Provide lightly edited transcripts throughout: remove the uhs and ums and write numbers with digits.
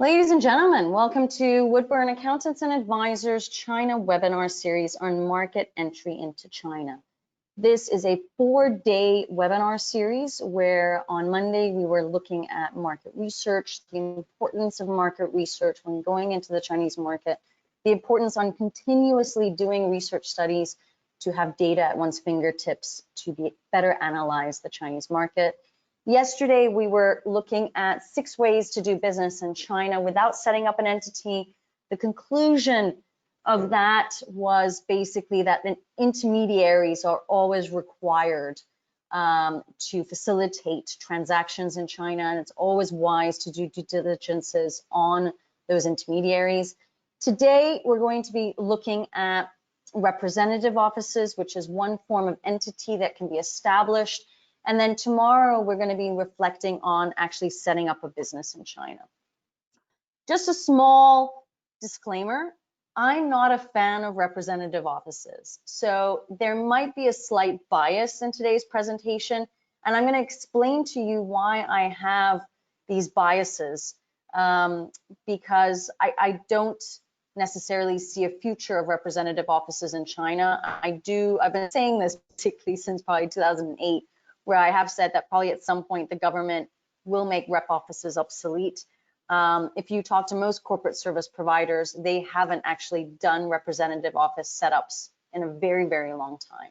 Ladies and gentlemen, welcome to Woodburn Accountants and Advisors China webinar series on market entry into China. This is a 4-day webinar series where on Monday we were looking at market research, the importance of market research when going into the Chinese market, the importance on continuously doing research studies to have data at one's fingertips to better analyze the Chinese market. Yesterday, we were looking at 6 ways to do business in China without setting up an entity. The conclusion of that was basically that the intermediaries are always required to facilitate transactions in China, and it's always wise to do due diligences on those intermediaries. Today, we're going to be looking at representative offices, which is one form of entity that can be established. And then tomorrow, we're going to be reflecting on actually setting up a business in China. Just a small disclaimer, I'm not a fan of representative offices. So there might be a slight bias in today's presentation, and I'm going to explain to you why I have these biases, because I don't necessarily see a future of representative offices in China. I've been saying this particularly since probably 2008, where I have said that probably at some point the government will make rep offices obsolete. If you talk to most corporate service providers, they haven't actually done representative office setups in a very, very long time.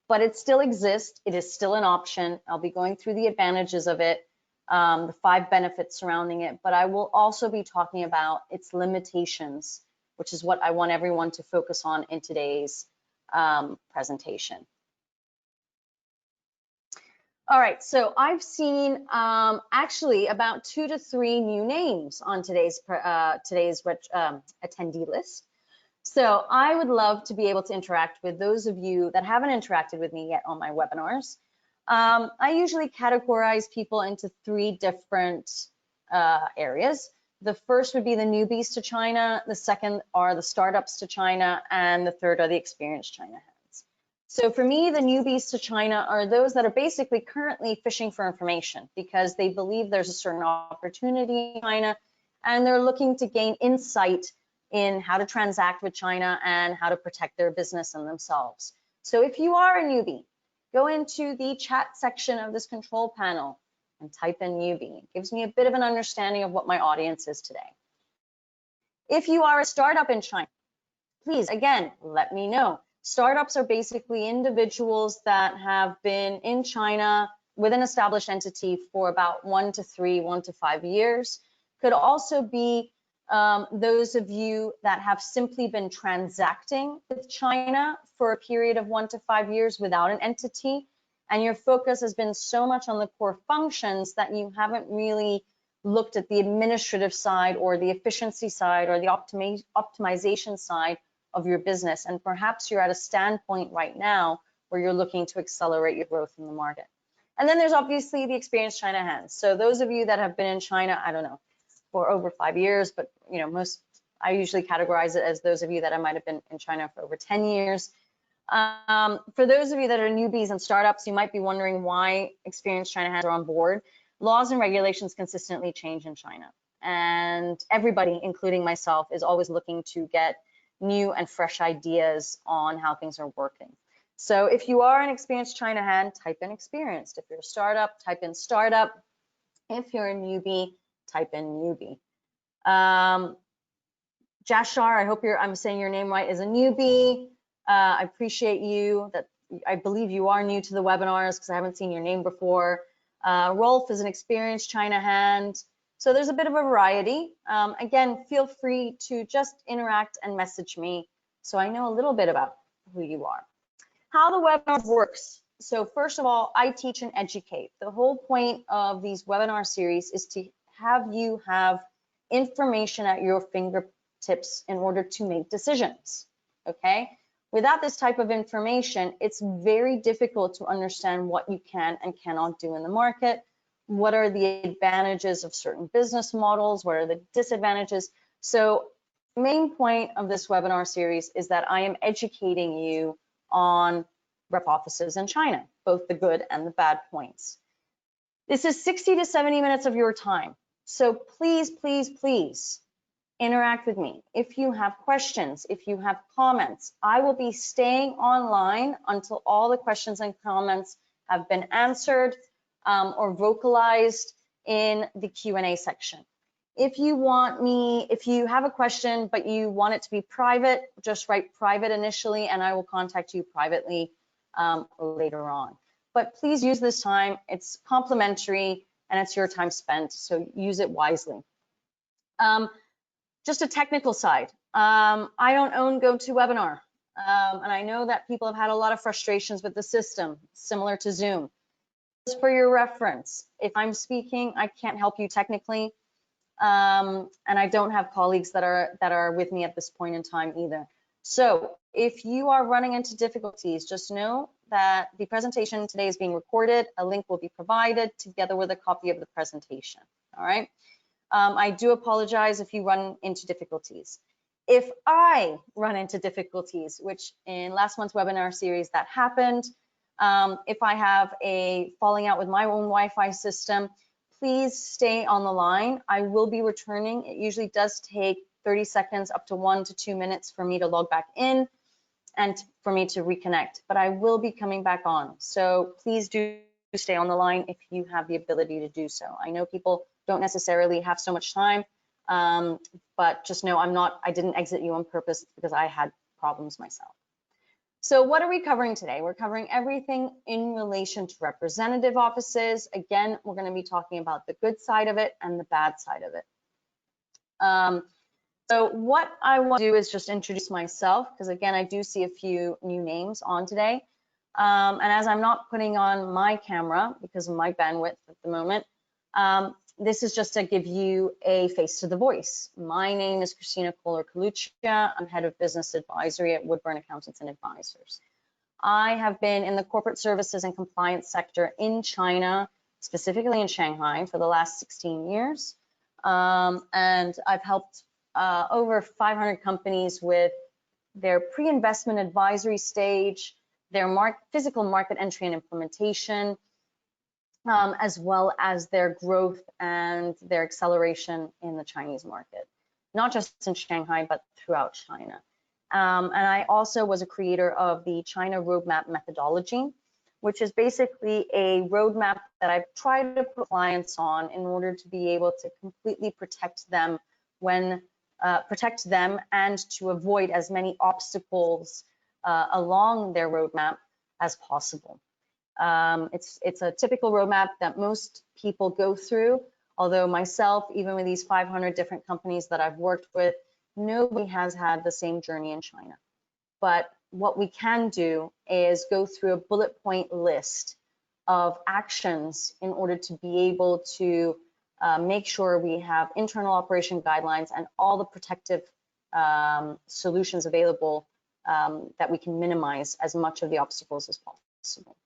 But it still exists. It is still an option. I'll be going through the advantages of it, the 5 benefits surrounding it, but I will also be talking about its limitations, which is what I want everyone to focus on in today's presentation. All right, so I've seen actually about 2 to 3 new names on today's attendee list. So I would love to be able to interact with those of you that haven't interacted with me yet on my webinars. I usually categorize people into 3 different areas. The first would be the newbies to China, the second are the startups to China, and the third are the experienced China heads. So for me, the newbies to China are those that are basically currently fishing for information because they believe there's a certain opportunity in China and they're looking to gain insight in how to transact with China and how to protect their business and themselves. So if you are a newbie, go into the chat section of this control panel and type in newbie. It gives me a bit of an understanding of what my audience is today. If you are a startup in China, please, again, let me know. Startups are basically individuals that have been in China with an established entity for about 1 to 3, 1 to 5 years. Could also be those of you that have simply been transacting with China for a period of 1 to 5 years without an entity, and your focus has been so much on the core functions that you haven't really looked at the administrative side or the efficiency side or the optimization side of your business, and perhaps you're at a standpoint right now where you're looking to accelerate your growth in the market. And then there's obviously the experienced China hands. So those of you that have been in China, I don't know, for over 5 years, but you know, I usually categorize it as those of you that might have been in China for over 10 years. For those of you that are newbies and startups, you might be wondering why experienced China hands are on board. Laws and regulations consistently change in China, and everybody, including myself, is always looking to get new and fresh ideas on how things are working. So if you are an experienced China hand, type in experienced. If you're a startup, type in startup. If you're a newbie, type in newbie. Jashar, I hope I'm saying your name right, is a newbie. I appreciate you. I believe you are new to the webinars because I haven't seen your name before. Rolf is an experienced China hand. So there's a bit of a variety. Again, feel free to just interact and message me so I know a little bit about who you are. How the webinar works. So first of all, I teach and educate. The whole point of these webinar series is to have you have information at your fingertips in order to make decisions, okay? Without this type of information, it's very difficult to understand what you can and cannot do in the market. What are the advantages of certain business models? What are the disadvantages? So the main point of this webinar series is that I am educating you on rep offices in China, both the good and the bad points. This is 60 to 70 minutes of your time. So please, please, please interact with me. If you have questions, if you have comments, I will be staying online until all the questions and comments have been answered or vocalized in the Q&A section. If you have a question, but you want it to be private, just write private initially, and I will contact you privately later on. But please use this time. It's complimentary and it's your time spent, so use it wisely. Just a technical side. I don't own GoToWebinar, and I know that people have had a lot of frustrations with the system, similar to Zoom. Just for your reference, if I'm speaking, I can't help you technically, and I don't have colleagues that are with me at this point in time either. So if you are running into difficulties, just know that the presentation today is being recorded. A link will be provided together with a copy of the presentation. All right. I do apologize if you run into difficulties. If I run into difficulties, which in last month's webinar series that happened, if I have a falling out with my own Wi-Fi system, please stay on the line. I will be returning. It usually does take 30 seconds up to 1 to 2 minutes for me to log back in and for me to reconnect, but I will be coming back on. So please do stay on the line if you have the ability to do so. I know people don't necessarily have so much time, but just know I didn't exit you on purpose because I had problems myself. So what are we covering today? We're covering everything in relation to representative offices. Again, we're going to be talking about the good side of it and the bad side of it. So what I want to do is just introduce myself, because again, I do see a few new names on today. And as I'm not putting on my camera because of my bandwidth at the moment, this is just to give you a face to the voice. My name is Christina Kohler-Kalucha. I'm head of business advisory at Woodburn Accountants and Advisors. I have been in the corporate services and compliance sector in China, specifically in Shanghai, for the last 16 years. And I've helped over 500 companies with their pre-investment advisory stage, their physical market entry and implementation, as well as their growth and their acceleration in the Chinese market, not just in Shanghai, but throughout China. And I also was a creator of the China Roadmap methodology, which is basically a roadmap that I've tried to put clients on in order to be able to completely protect them and to avoid as many obstacles along their roadmap as possible. It's a typical roadmap that most people go through, although myself, even with these 500 different companies that I've worked with, nobody has had the same journey in China. But what we can do is go through a bullet point list of actions in order to be able to make sure we have internal operation guidelines and all the protective solutions available that we can minimize as much of the obstacles as possible.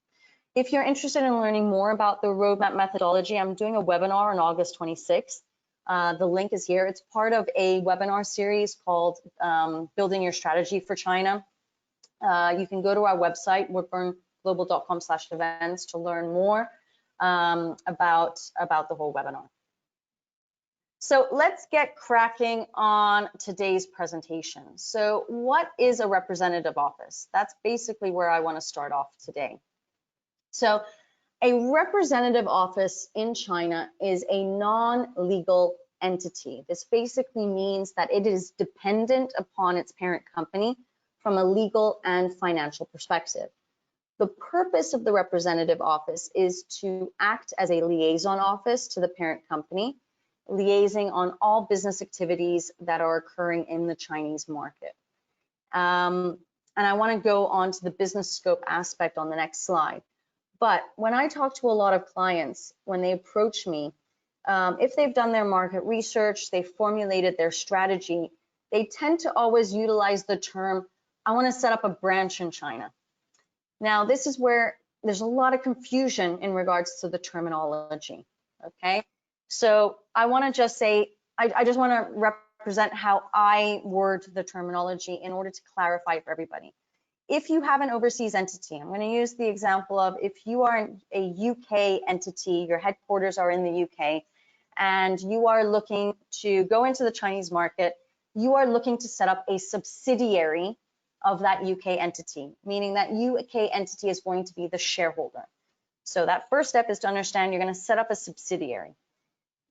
If you're interested in learning more about the roadmap methodology, I'm doing a webinar on August 26th. The link is here. It's part of a webinar series called Building Your Strategy for China. You can go to our website, woodburnglobal.com/events, to learn more about the whole webinar. So let's get cracking on today's presentation. So what is a representative office? That's basically where I want to start off today. So a representative office in China is a non-legal entity. This basically means that it is dependent upon its parent company from a legal and financial perspective. The purpose of the representative office is to act as a liaison office to the parent company, liaising on all business activities that are occurring in the Chinese market. And I want to go on to the business scope aspect on the next slide. But when I talk to a lot of clients, when they approach me, if they've done their market research, they've formulated their strategy, they tend to always utilize the term, I want to set up a branch in China. Now, this is where there's a lot of confusion in regards to the terminology, okay? So I want to just say, I just want to represent how I word the terminology in order to clarify for everybody. If you have an overseas entity, I'm going to use the example of if you are a UK entity, your headquarters are in the UK, and you are looking to go into the Chinese market, you are looking to set up a subsidiary of that UK entity, meaning that UK entity is going to be the shareholder. So that first step is to understand you're going to set up a subsidiary.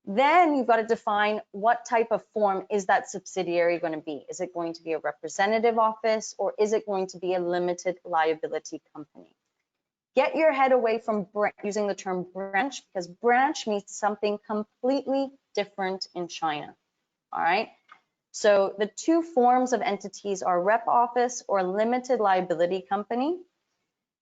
Then you've got to define what type of form is that subsidiary going to be. Is it going to be a representative office, or is it going to be a limited liability company? Get your head away from using the term branch, because branch means something completely different in China. All right. So the two forms of entities are rep office or limited liability company.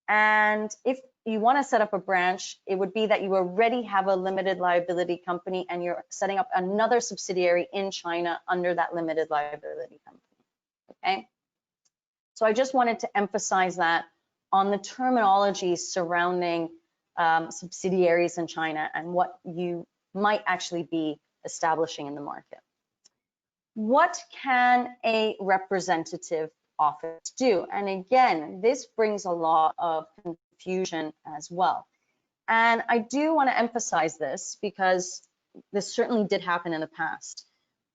And if you want to set up a branch, it would be that you already have a limited liability company and you're setting up another subsidiary in China under that limited liability company. Okay. So I just wanted to emphasize that on the terminology surrounding subsidiaries in China and what you might actually be establishing in the market. What can a representative office do? And again, this brings a lot of confusion as well. And I do want to emphasize this because this certainly did happen in the past.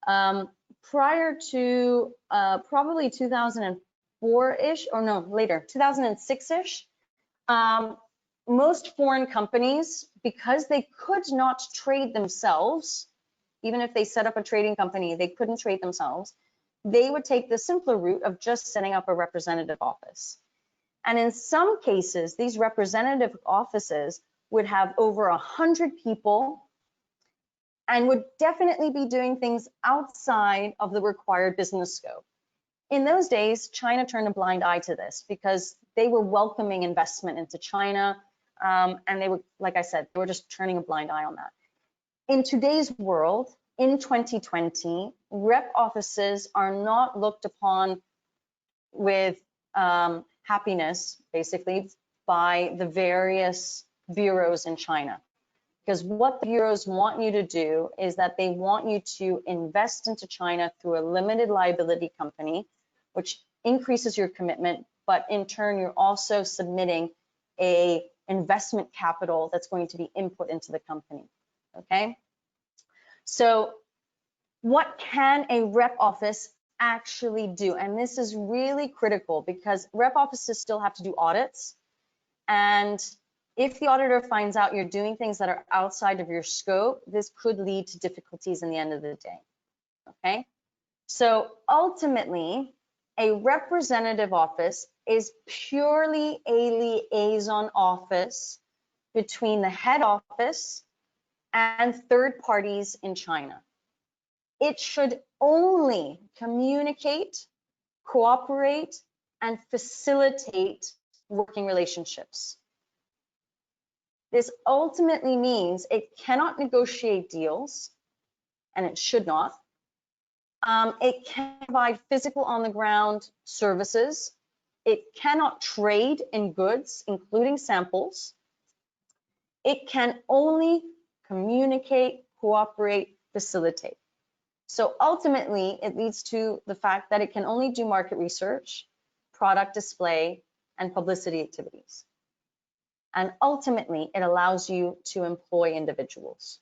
Prior to probably 2004-ish, or no, later, 2006-ish, most foreign companies, because they could not trade themselves, even if they set up a trading company, they couldn't trade themselves, they would take the simpler route of just setting up a representative office. And in some cases, these representative offices would have over 100 people and would definitely be doing things outside of the required business scope. In those days, China turned a blind eye to this because they were welcoming investment into China, and they were, like I said, they were just turning a blind eye on that. In today's world, in 2020, rep offices are not looked upon with happiness, basically, by the various bureaus in China. Because what the bureaus want you to do is that they want you to invest into China through a limited liability company, which increases your commitment, but in turn, you're also submitting a investment capital that's going to be input into the company. Okay, so what can a rep office actually do? And this is really critical because rep offices still have to do audits. And if the auditor finds out you're doing things that are outside of your scope, this could lead to difficulties in the end of the day. Okay, so ultimately, a representative office is purely a liaison office between the head office and third parties in China. It should only communicate, cooperate, and facilitate working relationships. This ultimately means it cannot negotiate deals, and it should not. It can provide physical on-the-ground services. It cannot trade in goods, including samples. It can only communicate, cooperate, facilitate. So ultimately, it leads to the fact that it can only do market research, product display, and publicity activities. And ultimately, it allows you to employ individuals.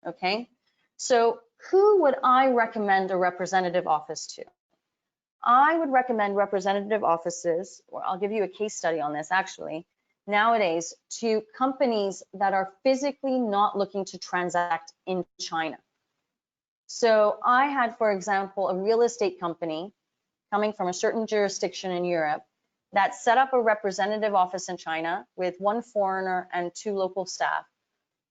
Okay, so who would I recommend a representative office to? I would recommend representative offices, or I'll give you a case study on this actually, nowadays to companies that are physically not looking to transact in China. So I had, for example, a real estate company coming from a certain jurisdiction in Europe that set up a representative office in China with 1 foreigner and 2 local staff,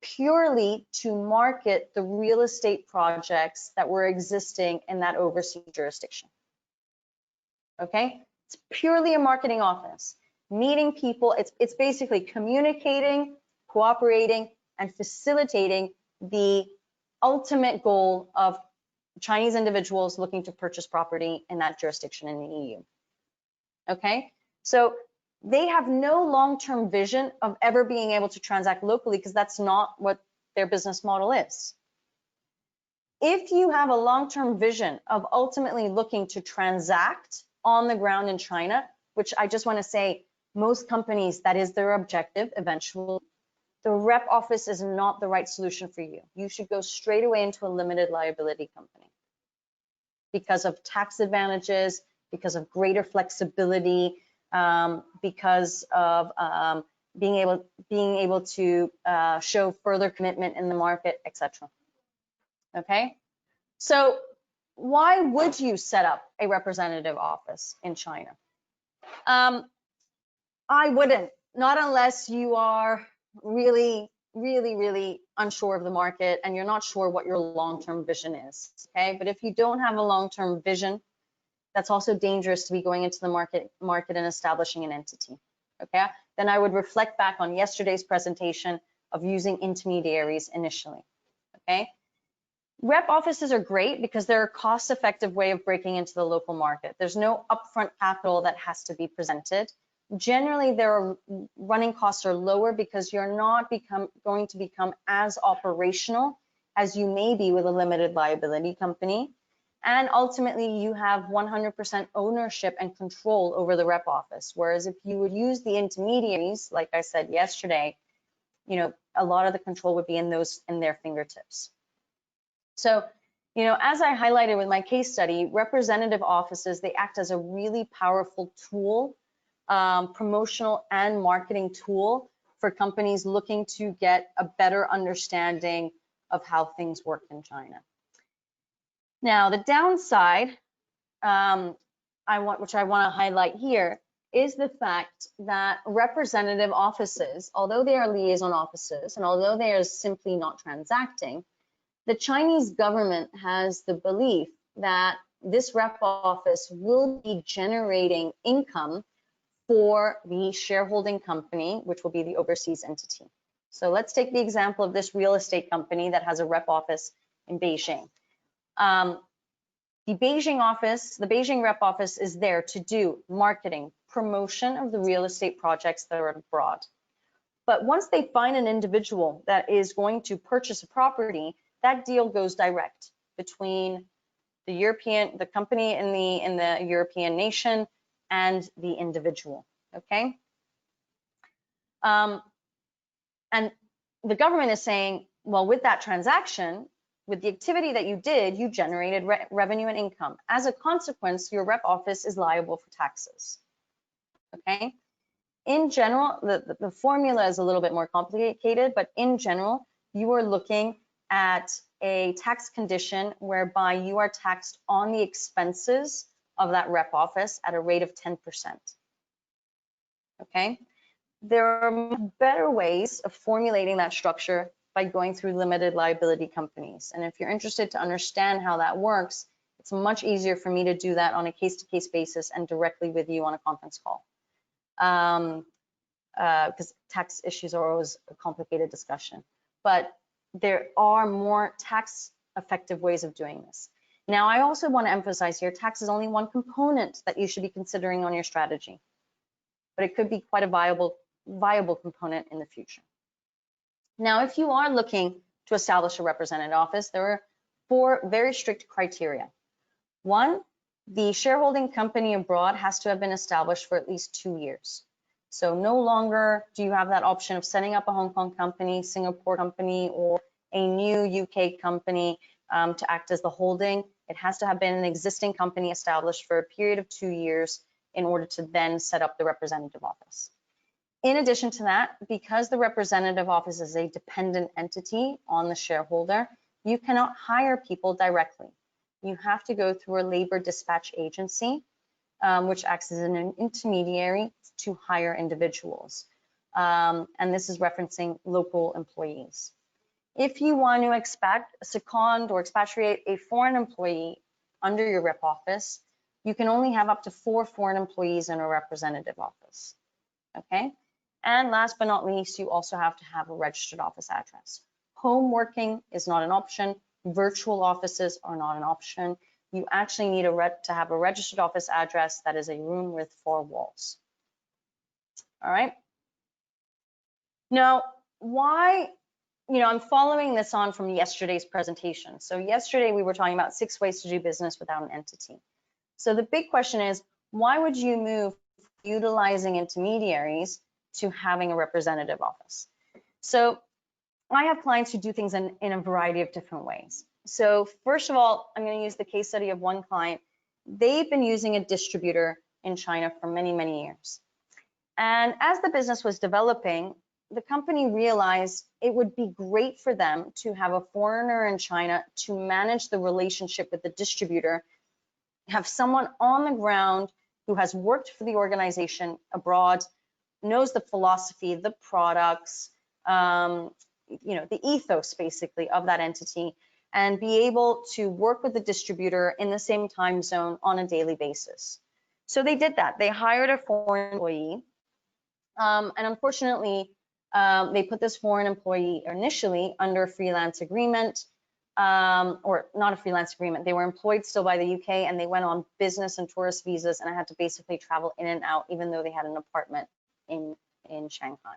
purely to market the real estate projects that were existing in that overseas jurisdiction. Okay, it's purely a marketing office, meeting people. It's basically communicating, cooperating, and facilitating the ultimate goal of Chinese individuals looking to purchase property in that jurisdiction in the EU. Okay, so they have no long-term vision of ever being able to transact locally because that's not what their business model is. If you have a long-term vision of ultimately looking to transact on the ground in China, which I just want to say, most companies, that is their objective eventually, the rep office is not the right solution for you. You should go straight away into a limited liability company because of tax advantages, because of greater flexibility, because of being able to show further commitment in the market, etc. Okay, so why would you set up a representative office in China? I wouldn't, not unless you are really unsure of the market and you're not sure what your long-term vision is. Okay, but if you don't have a long-term vision, that's also dangerous to be going into the market and establishing an entity. Okay, then I would reflect back on yesterday's presentation of using intermediaries initially. Okay, rep offices are great because they're a cost-effective way of breaking into the local market. There's no upfront capital that has to be presented. Generally, their running costs are lower because you're not going to become as operational as you may be with a limited liability company. And ultimately, you have 100% ownership and control over the rep office. Whereas if you would use the intermediaries, like I said yesterday, you know, a lot of the control would be in their fingertips. So, you know, as I highlighted with my case study, representative offices, they act as a really powerful tool, promotional and marketing tool for companies looking to get a better understanding of how things work in China. Now, the downside, which I want to highlight here, is the fact that representative offices, although they are liaison offices and although they are simply not transacting, the Chinese government has the belief that this rep office will be generating income for the shareholding company, which will be the overseas entity. So let's take the example of this real estate company that has a rep office in Beijing. The Beijing rep office is there to do marketing, promotion of the real estate projects that are abroad. But once they find an individual that is going to purchase a property, that deal goes direct between the company in the European nation and the individual, okay? And the government is saying, well, with that transaction, with the activity that you did, you generated revenue and income. As a consequence, your rep office is liable for taxes, okay? In general, the formula is a little bit more complicated, but in general, you are looking at a tax condition whereby you are taxed on the expenses of that rep office at a rate of 10%, okay? There are better ways of formulating that structure by going through limited liability companies. And if you're interested to understand how that works, it's much easier for me to do that on a case-to-case basis and directly with you on a conference call. Because tax issues are always a complicated discussion. But there are more tax-effective ways of doing this. Now, I also want to emphasize here, tax is only one component that you should be considering on your strategy, but it could be quite a viable component in the future. Now, if you are looking to establish a representative office, there are 4 very strict criteria. 1, the shareholding company abroad has to have been established for at least 2 years. So no longer do you have that option of setting up a Hong Kong company, Singapore company, or a new UK company to act as the holding. It has to have been an existing company established for a period of 2 years in order to then set up the representative office. In addition to that, because the representative office is a dependent entity on the shareholder, you cannot hire people directly. You have to go through a labor dispatch agency, which acts as an intermediary to hire individuals. And this is referencing local employees. If you want to second or expatriate a foreign employee under your rep office, you can only have up to 4 foreign employees in a representative office, okay? And last but not least, you also have to have a registered office address. Home working is not an option. Virtual offices are not an option. You actually need to have a registered office address that is a room with 4 walls. All right. Now, why, I'm following this on from yesterday's presentation. So yesterday we were talking about 6 ways to do business without an entity. So the big question is, why would you move utilizing intermediaries to having a representative office? So I have clients who do things in a variety of different ways. So first of all, I'm going to use the case study of one client. They've been using a distributor in China for many, many years. And as the business was developing, the company realized it would be great for them to have a foreigner in China to manage the relationship with the distributor, have someone on the ground who has worked for the organization abroad, knows the philosophy, the products, the ethos basically of that entity, and be able to work with the distributor in the same time zone on a daily basis. So they did that. They hired a foreign employee. And unfortunately, they put this foreign employee initially under a freelance agreement, or not a freelance agreement. They were employed still by the UK, and they went on business and tourist visas, and I had to basically travel in and out, even though they had an apartment in Shanghai.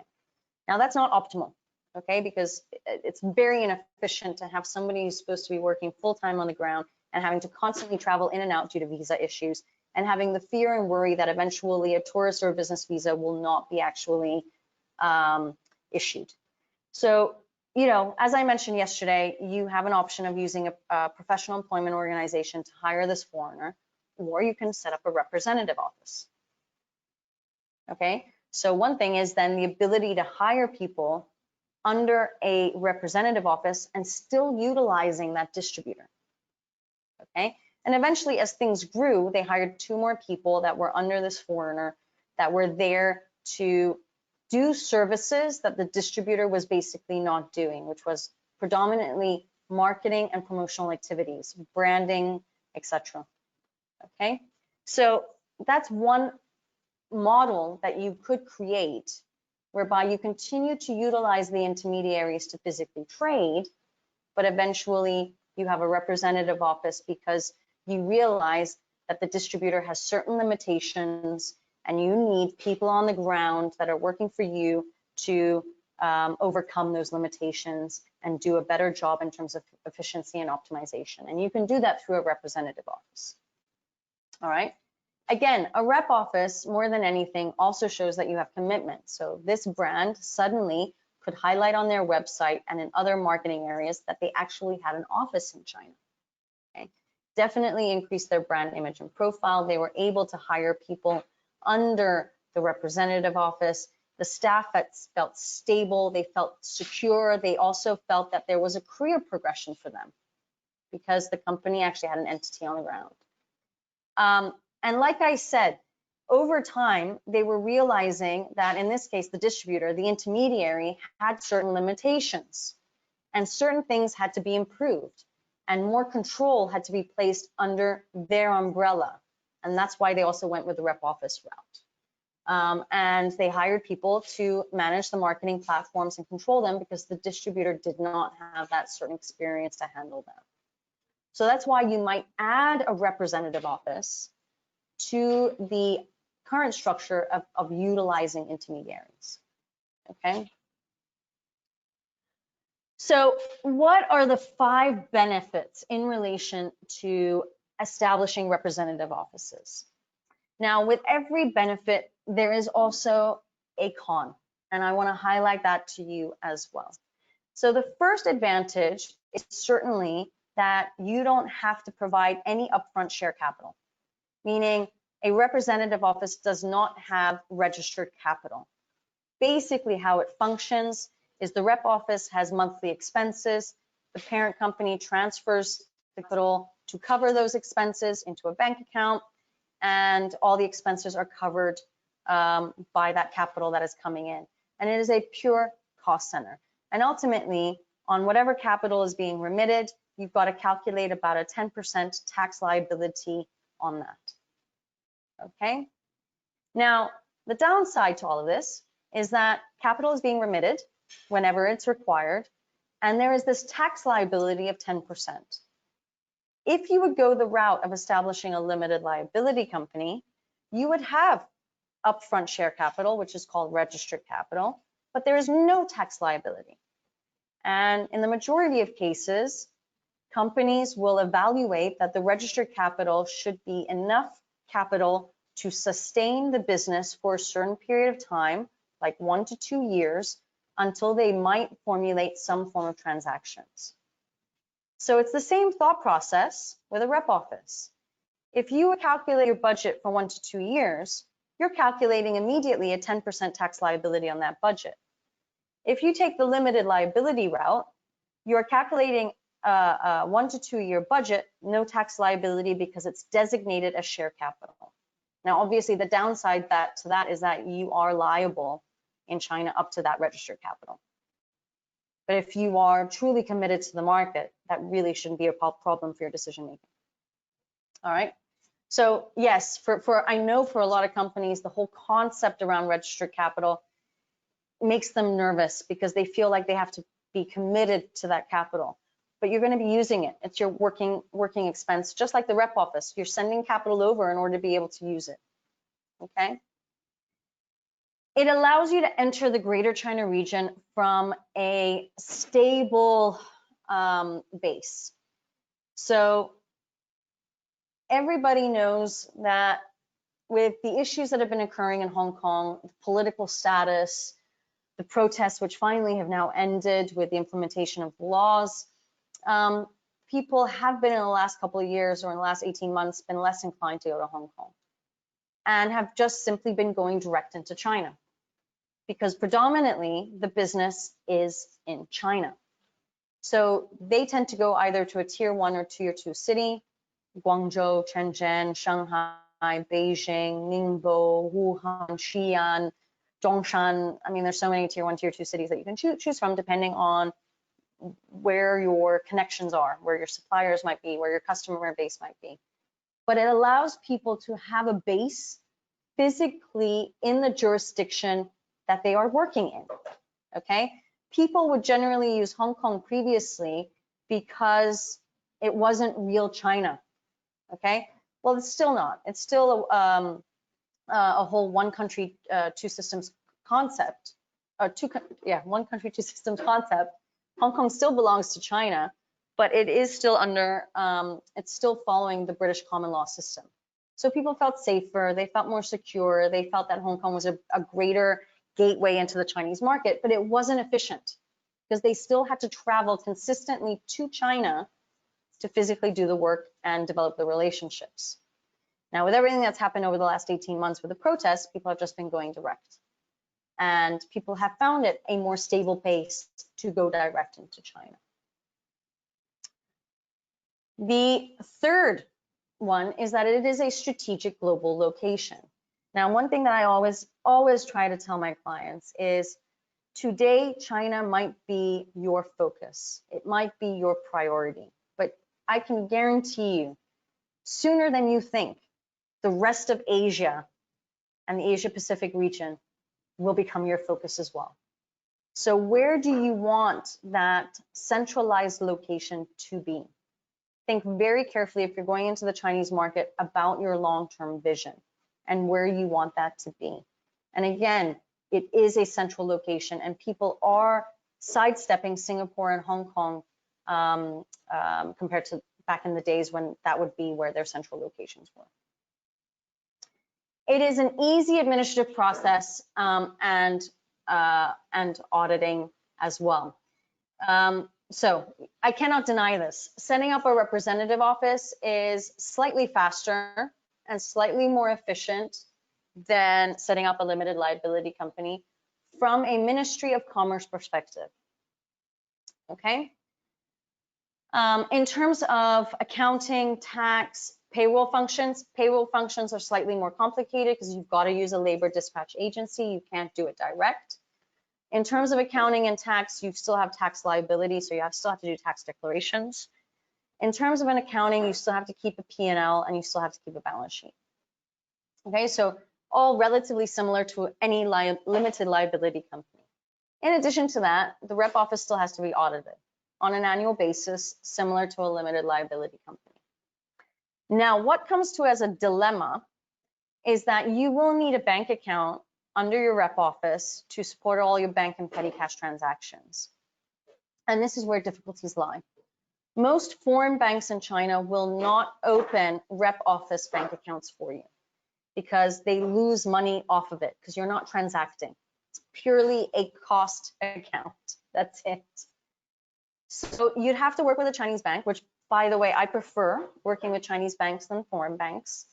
Now, that's not optimal, okay, because it's very inefficient to have somebody who's supposed to be working full-time on the ground and having to constantly travel in and out due to visa issues, and having the fear and worry that eventually a tourist or a business visa will not be actually issued. So, as I mentioned yesterday, you have an option of using a professional employment organization to hire this foreigner, or you can set up a representative office. Okay, so one thing is then the ability to hire people under a representative office and still utilizing that distributor. Okay. And eventually, as things grew, they hired 2 more people that were under this foreigner that were there to do services that the distributor was basically not doing, which was predominantly marketing and promotional activities, branding, etc. Okay, so that's one model that you could create whereby you continue to utilize the intermediaries to physically trade, but eventually you have a representative office because you realize that the distributor has certain limitations and you need people on the ground that are working for you to overcome those limitations and do a better job in terms of efficiency and optimization. And you can do that through a representative office. All right. Again, a rep office, more than anything, also shows that you have commitment. So this brand suddenly could highlight on their website and in other marketing areas that they actually had an office in China. Okay. Definitely increase their brand image and profile. They were able to hire people under the representative office. The staff felt stable, they felt secure. They also felt that there was a career progression for them because the company actually had an entity on the ground. And like I said, over time, they were realizing that in this case, the distributor, the intermediary, had certain limitations and certain things had to be improved and more control had to be placed under their umbrella. And that's why they also went with the rep office route. And they hired people to manage the marketing platforms and control them because the distributor did not have that certain experience to handle them. So that's why you might add a representative office to the current structure of utilizing intermediaries, okay? So what are the 5 benefits in relation to establishing representative offices? Now, with every benefit, there is also a con, and I want to highlight that to you as well. So the first advantage is certainly that you don't have to provide any upfront share capital, meaning a representative office does not have registered capital. Basically, how it functions is the rep office has monthly expenses. The parent company transfers the capital to cover those expenses into a bank account, and all the expenses are covered by that capital that is coming in. And it is a pure cost center. And ultimately, on whatever capital is being remitted, you've got to calculate about a 10% tax liability on that. Okay. Now, the downside to all of this is that capital is being remitted whenever it's required, and there is this tax liability of 10%. If you would go the route of establishing a limited liability company, you would have upfront share capital, which is called registered capital, but there is no tax liability. And in the majority of cases, companies will evaluate that the registered capital should be enough capital to sustain the business for a certain period of time, like 1 to 2 years, until they might formulate some form of transactions. So it's the same thought process with a rep office. If you calculate your budget for 1 to 2 years, you're calculating immediately a 10% tax liability on that budget. If you take the limited liability route, you're calculating a 1 to 2 year budget, no tax liability because it's designated as share capital. Now, obviously, the downside to that is that you are liable in China up to that registered capital. But if you are truly committed to the market, that really shouldn't be a problem for your decision making. All right. So yes, I know for a lot of companies, the whole concept around registered capital makes them nervous because they feel like they have to be committed to that capital. But you're going to be using it. It's your working expense, just like the rep office. You're sending capital over in order to be able to use it. Okay. It allows you to enter the Greater China region from a stable base. So everybody knows that with the issues that have been occurring in Hong Kong, the political status, the protests, which finally have now ended with the implementation of laws, people have been in the last couple of years or in the last 18 months been less inclined to go to Hong Kong and have just simply been going direct into China because predominantly the business is in China. So they tend to go either to a tier 1 or tier 2 city, Guangzhou, Shenzhen, Shanghai, Beijing, Ningbo, Wuhan, Xi'an, Zhongshan. I mean, there's so many tier 1, tier 2 cities that you can choose from depending on where your connections are, where your suppliers might be, where your customer base might be. But it allows people to have a base physically in the jurisdiction that they are working in, okay? People would generally use Hong Kong previously because it wasn't real China, okay? Well, it's still not. It's still a whole one country, two systems concept, one country, two systems concept. Hong Kong still belongs to China, but it is still under, it's still following the British common law system. So people felt safer, they felt more secure, they felt that Hong Kong was a greater gateway into the Chinese market, but it wasn't efficient because they still had to travel consistently to China to physically do the work and develop the relationships. Now, with everything that's happened over the last 18 months with the protests, people have just been going direct. And people have found it a more stable pace to go direct into China. The third one is that it is a strategic global location. Now, one thing that I always try to tell my clients is today, China might be your focus. It might be your priority, but I can guarantee you sooner than you think, the rest of Asia and the Asia Pacific region will become your focus as well. So where do you want that centralized location to be? Think very carefully if you're going into the Chinese market about your long-term vision and where you want that to be. And again, it is a central location and people are sidestepping Singapore and Hong Kong compared to back in the days when that would be where their central locations were. It is an easy administrative process and auditing as well. So I cannot deny this. Setting up a representative office is slightly faster and slightly more efficient than setting up a limited liability company from a Ministry of Commerce perspective. Okay. In terms of accounting, tax, payroll functions are slightly more complicated because you've got to use a labor dispatch agency. You can't do it direct. In terms of accounting and tax, you still have tax liability, so you still have to do tax declarations. In terms of an accounting, you still have to keep a P&L and you still have to keep a balance sheet. Okay, so all relatively similar to any limited liability company. In addition to that, the rep office still has to be audited on an annual basis, similar to a limited liability company. Now, what comes to as a dilemma is that you will need a bank account under your rep office to support all your bank and petty cash transactions. And this is where difficulties lie. Most foreign banks in China will not open rep office bank accounts for you because they lose money off of it because you're not transacting. It's purely a cost account. That's it. So you'd have to work with a Chinese bank, which, by the way, I prefer working with Chinese banks than foreign banks.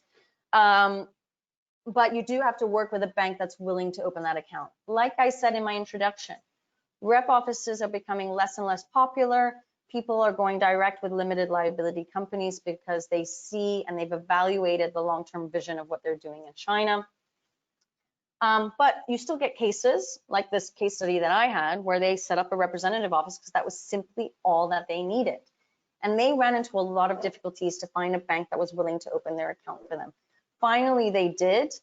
But you do have to work with a bank that's willing to open that account. Like I said in my introduction, rep offices are becoming less and less popular. People are going direct with limited liability companies because they see and they've evaluated the long-term vision of what they're doing in China. But you still get cases like this case study that I had where they set up a representative office because that was simply all that they needed. And they ran into a lot of difficulties to find a bank that was willing to open their account for them. Finally, they did.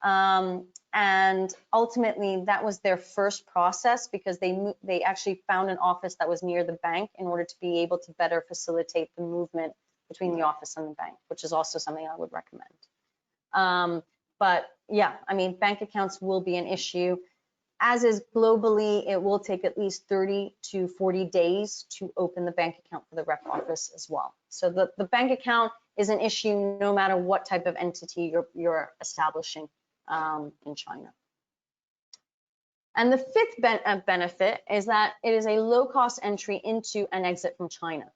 And ultimately, that was their first process because they actually found an office that was near the bank in order to be able to better facilitate the movement between the office and the bank, which is also something I would recommend. But yeah, I mean, bank accounts will be an issue. As is globally, it will take at least 30 to 40 days to open the bank account for the rep office as well. So the bank account is an issue no matter what type of entity you're establishing in China. And the fifth benefit is that it is a low-cost entry into and exit from China.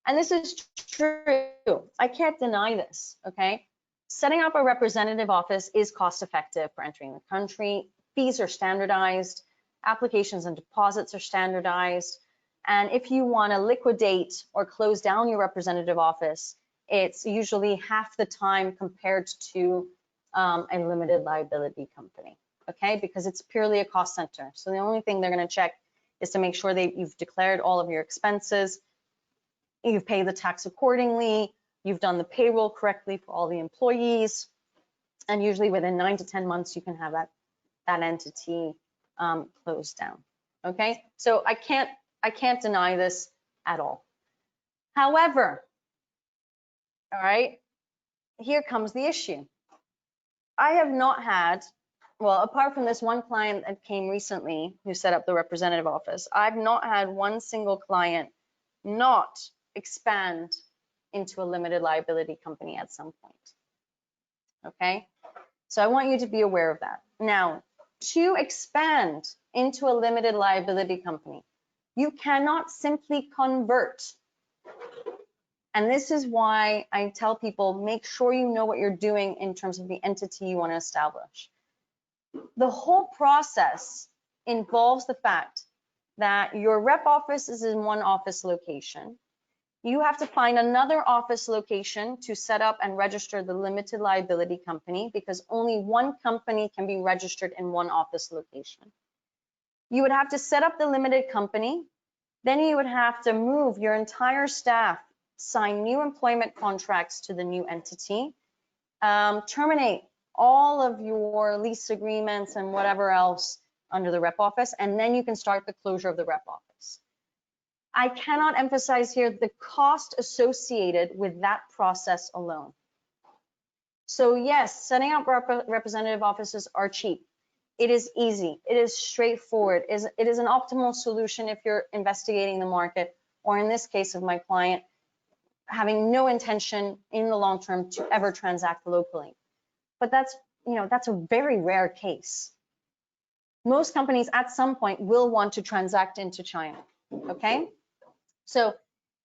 And this is true. I can't deny this, okay? Setting up a representative office is cost-effective for entering the country. Fees are standardized, applications and deposits are standardized, and if you want to liquidate or close down your representative office, it's usually half the time compared to a limited liability company, okay? Because it's purely a cost center. So the only thing they're going to check is to make sure that you've declared all of your expenses, you've paid the tax accordingly, you've done the payroll correctly for all the employees, and usually within 9 to 10 months, you can have that entity closed down, okay? So I can't deny this at all. However, all right, here comes the issue. I have not had, well, apart from this one client that came recently who set up the representative office, I've not had one single client not expand into a limited liability company at some point, okay? So I want you to be aware of that. Now, to expand into a limited liability company, you cannot simply convert. And this is why I tell people, make sure you know what you're doing in terms of the entity you want to establish. The whole process involves the fact that your rep office is in one office location. You have to find another office location to set up and register the limited liability company because only one company can be registered in one office location. You would have to set up the limited company. Then you would have to move your entire staff, sign new employment contracts to the new entity, terminate all of your lease agreements and whatever else under the rep office, and then you can start the closure of the rep office. I cannot emphasize here the cost associated with that process alone. So yes, setting up representative offices are cheap. It is easy. It is straightforward. It is an optimal solution if you're investigating the market, or in this case of my client, having no intention in the long term to ever transact locally. But that's a very rare case. Most companies at some point will want to transact into China, okay? So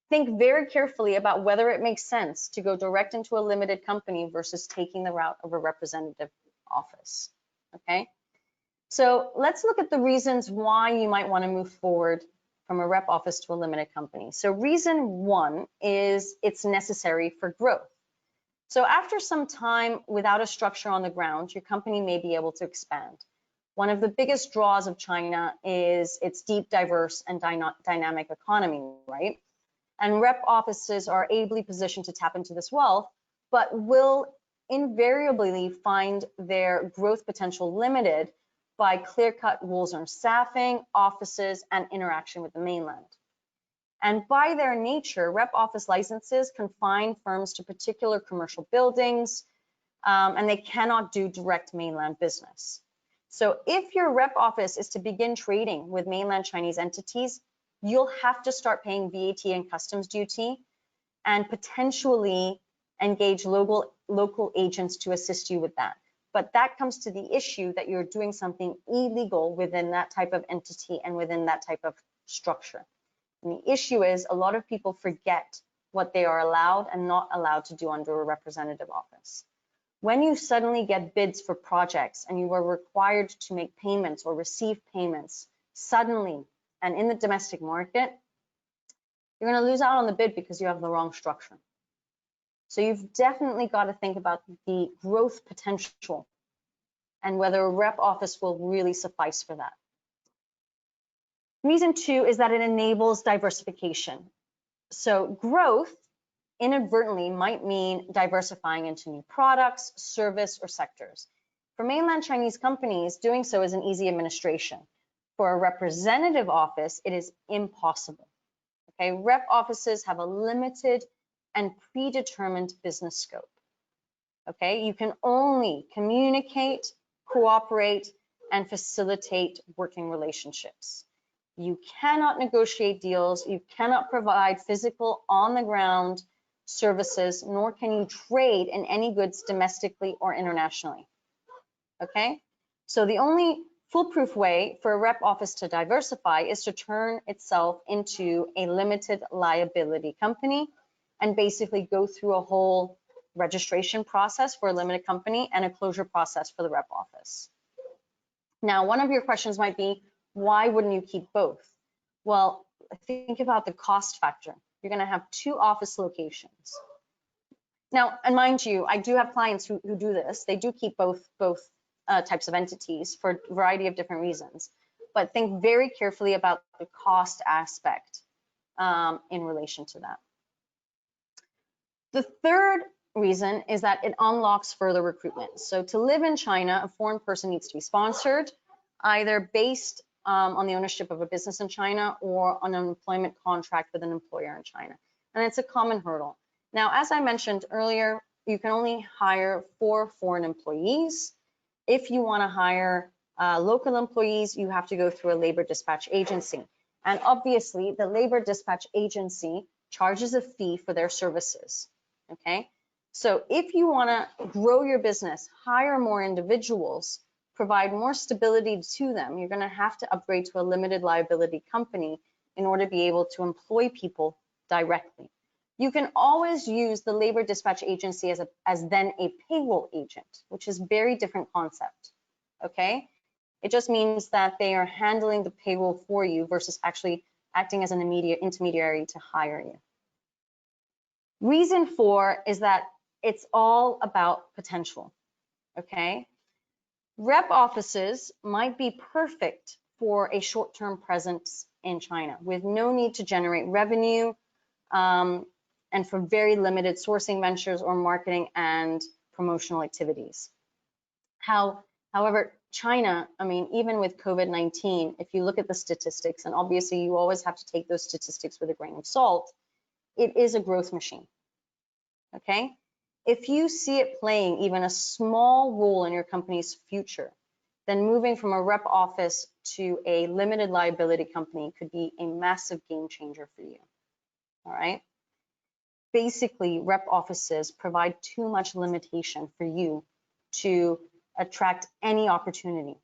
think very carefully about whether it makes sense to go direct into a limited company versus taking the route of a representative office, okay? So let's look at the reasons why you might want to move forward from a rep office to a limited company. So reason one is it's necessary for growth. So after some time without a structure on the ground, your company may be able to expand. One of the biggest draws of China is its deep, diverse, and dynamic economy, right? And rep offices are ably positioned to tap into this wealth, but will invariably find their growth potential limited by clear-cut rules on staffing, offices, and interaction with the mainland. And by their nature, rep office licenses confine firms to particular commercial buildings, and they cannot do direct mainland business. So if your rep office is to begin trading with mainland Chinese entities, you'll have to start paying VAT and customs duty and potentially engage local agents to assist you with that. but that comes to the issue that you're doing something illegal within that type of entity and within that type of structure. And the issue is a lot of people forget what they are allowed and not allowed to do under a representative office. When you suddenly get bids for projects and you are required to make payments or receive payments suddenly and in the domestic market, you're going to lose out on the bid because you have the wrong structure. So you've definitely got to think about the growth potential and whether a rep office will really suffice for that. Reason 2 is that it enables diversification. So growth inadvertently might mean diversifying into new products, service, or sectors. For mainland Chinese companies, doing so is an easy administration. For a representative office, it is impossible. Okay, rep offices have a limited and predetermined business scope. Okay, you can only communicate, cooperate, and facilitate working relationships. You cannot negotiate deals, you cannot provide physical on-the-ground services, nor can you trade in any goods domestically or internationally. Okay, so the only foolproof way for a rep office to diversify is to turn itself into a limited liability company and basically go through a whole registration process for a limited company and a closure process for the rep office. Now, one of your questions might be, why wouldn't you keep both? Well, think about the cost factor. You're going to have 2 office locations. Now, and mind you, I do have clients who do this. They do keep both types of entities for a variety of different reasons. But think very carefully about the cost aspect in relation to that. The third reason is that it unlocks further recruitment. So to live in China, a foreign person needs to be sponsored, either based on the ownership of a business in China or on an employment contract with an employer in China. And it's a common hurdle. Now, as I mentioned earlier, you can only hire 4 foreign employees. If you want to hire local employees, you have to go through a labor dispatch agency. And obviously, the labor dispatch agency charges a fee for their services. Okay, so if you want to grow your business, hire more individuals, provide more stability to them, you're going to have to upgrade to a limited liability company in order to be able to employ people directly. You can always use the labor dispatch agency as then a payroll agent, which is a very different concept. Okay, it just means that they are handling the payroll for you versus actually acting as an immediate intermediary to hire you. Reason 4 is that it's all about potential. Okay, rep offices might be perfect for a short-term presence in China with no need to generate revenue and for very limited sourcing ventures or marketing and promotional activities. However, China, I mean, even with COVID-19, if you look at the statistics, and obviously you always have to take those statistics with a grain of salt, it is a growth machine. Okay, if you see it playing even a small role in your company's future, then moving from a rep office to a limited liability company could be a massive game changer for you. All right, basically rep offices provide too much limitation for you to attract any opportunity.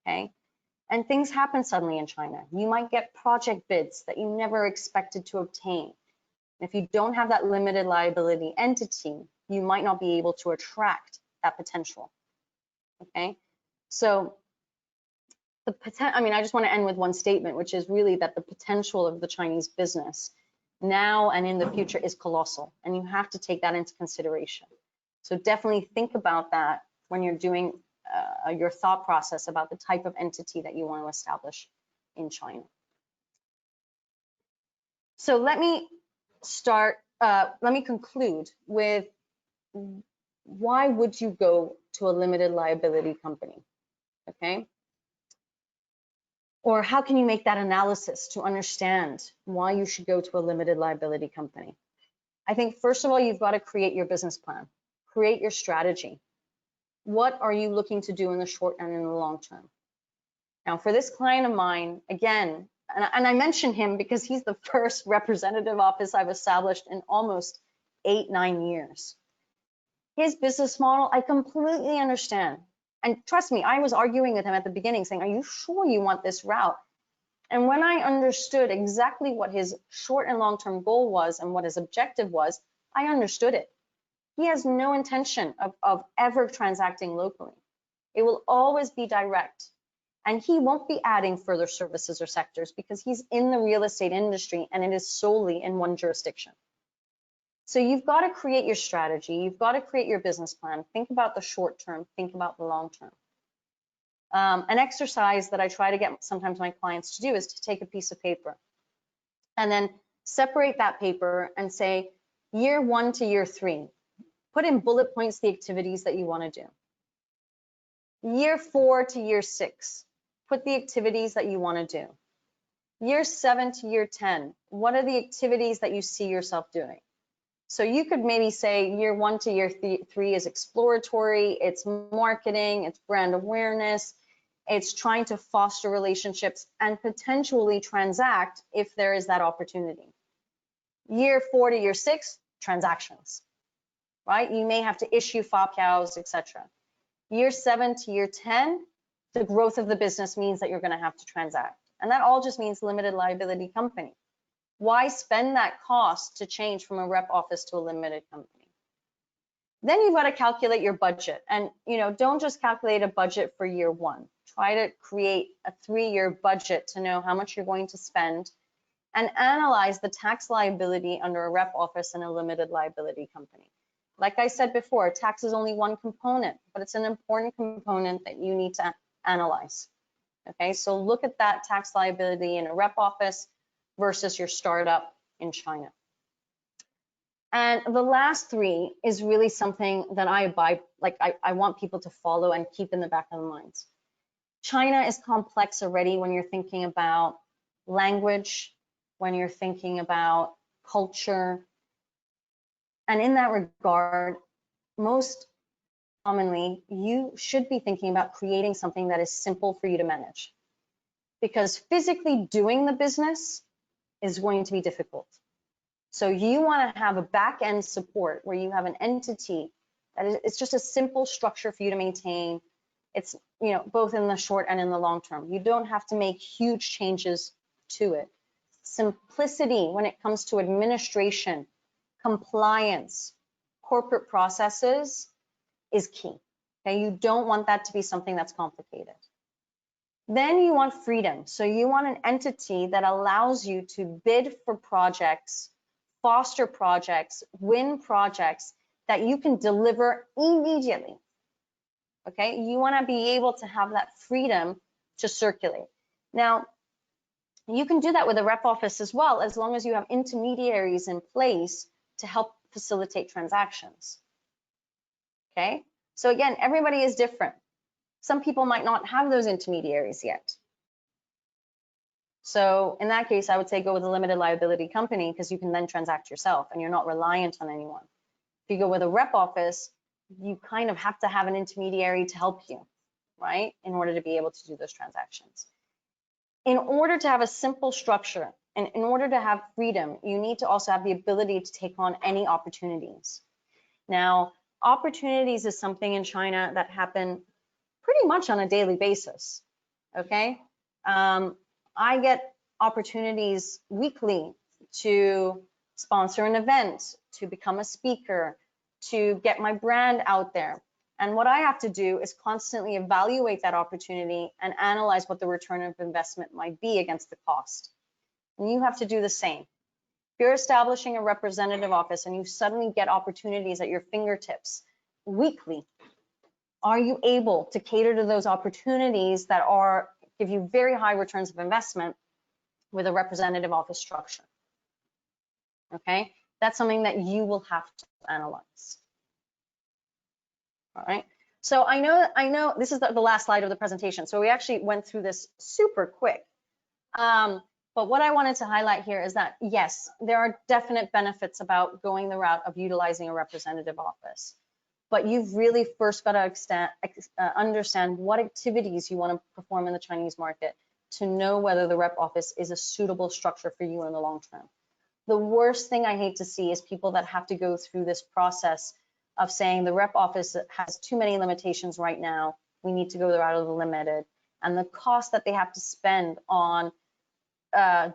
Okay, and things happen suddenly in China. You might get project bids that you never expected to obtain. If you don't have that limited liability entity, you might not be able to attract that potential. Okay, so the I mean, I just want to end with one statement, which is really that the potential of the Chinese business now and in the future is colossal, and you have to take that into consideration. So definitely think about that when you're doing your thought process about the type of entity that you want to establish in China. So let me conclude with why would you go to a limited liability company, okay? Or how can you make that analysis to understand why you should go to a limited liability company? I think first of all, you've got to create your business plan, create your strategy. What are you looking to do in the short and in the long term? Now, for this client of mine, again, and I mention him because he's the first representative office I've established in almost 8-9 years. His business model, I completely understand. And trust me, I was arguing with him at the beginning saying, are you sure you want this route? And when I understood exactly what his short and long-term goal was and what his objective was, I understood it. He has no intention of ever transacting locally. It will always be direct. And he won't be adding further services or sectors because he's in the real estate industry and it is solely in one jurisdiction. So you've got to create your strategy. You've got to create your business plan. Think about the short term, think about the long term. An exercise that I try to get sometimes my clients to do is to take a piece of paper and then separate that paper and say year 1 to year 3. Put in bullet points the activities that you want to do. Year 4 to year 6. Put the activities that you want to do. Year 7 to year 10. What are the activities that you see yourself doing? So you could maybe say year 1 to year 3 is exploratory, it's marketing, it's brand awareness, it's trying to foster relationships and potentially transact if there is that opportunity. Year 4 to year 6, transactions, right? You may have to issue FAPCAs, etc. Year 7 to year 10, the growth of the business means that you're going to have to transact. And that all just means limited liability company. Why spend that cost to change from a rep office to a limited company? Then you've got to calculate your budget. And don't just calculate a budget for year 1. Try to create a 3-year budget to know how much you're going to spend and analyze the tax liability under a rep office and a limited liability company. Like I said before, tax is only one component, but it's an important component that you need to analyze. Okay, so look at that tax liability in a rep office versus your startup in China. And the last 3 is really something that I want people to follow and keep in the back of their minds. China is complex already when you're thinking about language, when you're thinking about culture. And in that regard, most commonly, you should be thinking about creating something that is simple for you to manage. Because physically doing the business is going to be difficult. So you want to have a back-end support where you have an entity that it's just a simple structure for you to maintain. It's both in the short and in the long term. You don't have to make huge changes to it. Simplicity when it comes to administration, compliance, corporate processes is key. Okay, you don't want that to be something that's complicated. Then you want freedom. So you want an entity that allows you to bid for projects, foster projects, win projects that you can deliver immediately. Okay, you want to be able to have that freedom to circulate. Now, you can do that with a rep office as well, as long as you have intermediaries in place to help facilitate transactions. Okay, so again, everybody is different. Some people might not have those intermediaries yet. So in that case, I would say go with a limited liability company because you can then transact yourself and you're not reliant on anyone. If you go with a rep office, you kind of have to have an intermediary to help you, right? In order to be able to do those transactions. In order to have a simple structure and in order to have freedom, you need to also have the ability to take on any opportunities. Now, opportunities is something in China that happen pretty much on a daily basis, okay? I get opportunities weekly to sponsor an event, to become a speaker, to get my brand out there. And what I have to do is constantly evaluate that opportunity and analyze what the return of investment might be against the cost. And you have to do the same. If you're establishing a representative office and you suddenly get opportunities at your fingertips weekly, are you able to cater to those opportunities that give you very high returns of investment with a representative office structure? Okay, that's something that you will have to analyze. All right, so I know this is the last slide of the presentation, so we actually went through this super quick. But what I wanted to highlight here is that, yes, there are definite benefits about going the route of utilizing a representative office. But you've really first got to understand what activities you want to perform in the Chinese market to know whether the rep office is a suitable structure for you in the long term. The worst thing I hate to see is people that have to go through this process of saying the rep office has too many limitations right now. We need to go the route of the limited, and the cost that they have to spend on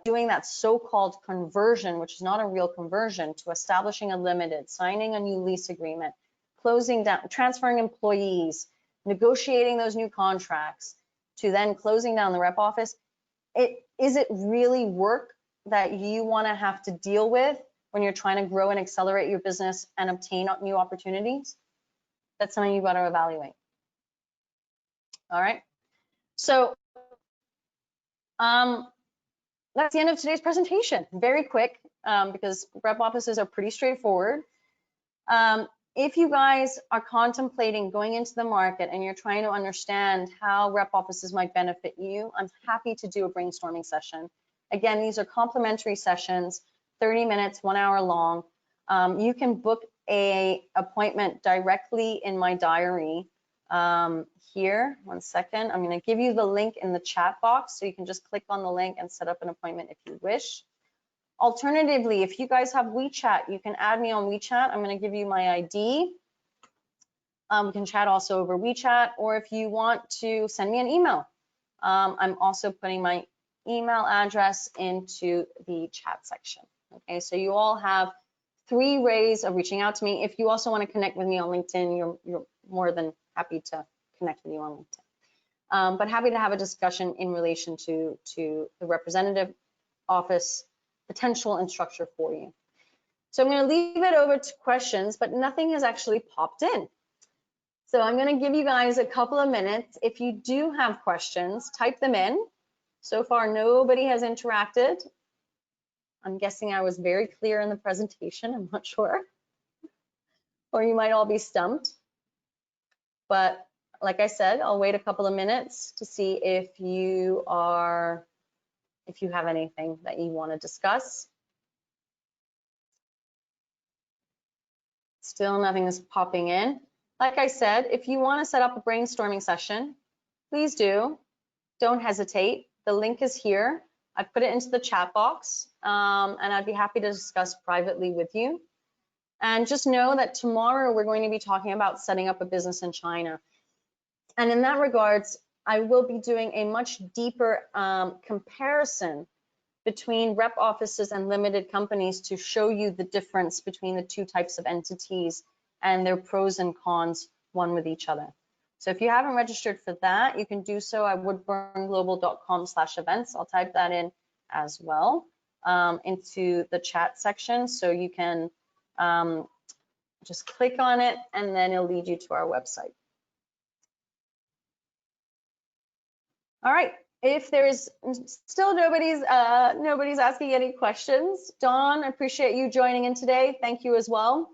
doing that so-called conversion, which is not a real conversion, to establishing a limited, signing a new lease agreement, closing down, transferring employees, negotiating those new contracts, to then closing down the rep office. Is it really work that you want to have to deal with when you're trying to grow and accelerate your business and obtain new opportunities? That's something you've got to evaluate. All right. So that's the end of today's presentation. Very quick, because rep offices are pretty straightforward. If you guys are contemplating going into the market and you're trying to understand how rep offices might benefit you, I'm happy to do a brainstorming session. Again, these are complimentary sessions, 30 minutes, 1 hour long. You can book an appointment directly in my diary. Here, 1 second. I'm going to give you the link in the chat box, so you can just click on the link and set up an appointment if you wish. Alternatively, if you guys have WeChat, you can add me on WeChat. I'm going to give you my ID. We can chat also over WeChat, or if you want to send me an email, I'm also putting my email address into the chat section. Okay, so you all have 3 ways of reaching out to me. If you also want to connect with me on LinkedIn, you're more than happy to connect with you on LinkedIn. But happy to have a discussion in relation to the representative office potential and structure for you. So I'm going to leave it over to questions, but nothing has actually popped in. So I'm going to give you guys a couple of minutes. If you do have questions, type them in. So far, nobody has interacted. I'm guessing I was very clear in the presentation. I'm not sure. Or you might all be stumped. But like I said, I'll wait a couple of minutes to see if you have anything that you want to discuss. Still nothing is popping in. Like I said, if you want to set up a brainstorming session, please do. Don't hesitate. The link is here. I put it into the chat box, and I'd be happy to discuss privately with you. And just know that tomorrow we're going to be talking about setting up a business in China. And in that regards, I will be doing a much deeper comparison between rep offices and limited companies to show you the difference between the 2 types of entities and their pros and cons one with each other. So if you haven't registered for that, you can do so at woodburnglobal.com/events. I'll type that in as well into the chat section, so you can just click on it and then it'll lead you to our website. All right. If there's still nobody's asking any questions, Dawn, I appreciate you joining in today. Thank you as well.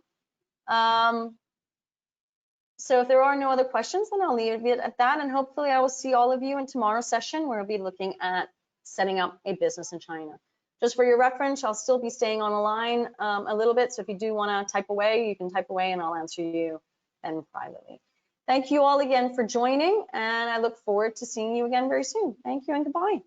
So if there are no other questions, then I'll leave it at that, and hopefully I will see all of you in tomorrow's session, where we'll be looking at setting up a business in China. Just for your reference, I'll still be staying on the line a little bit, so if you do want to type away, you can type away and I'll answer you then privately. Thank you all again for joining, and I look forward to seeing you again very soon. Thank you and goodbye.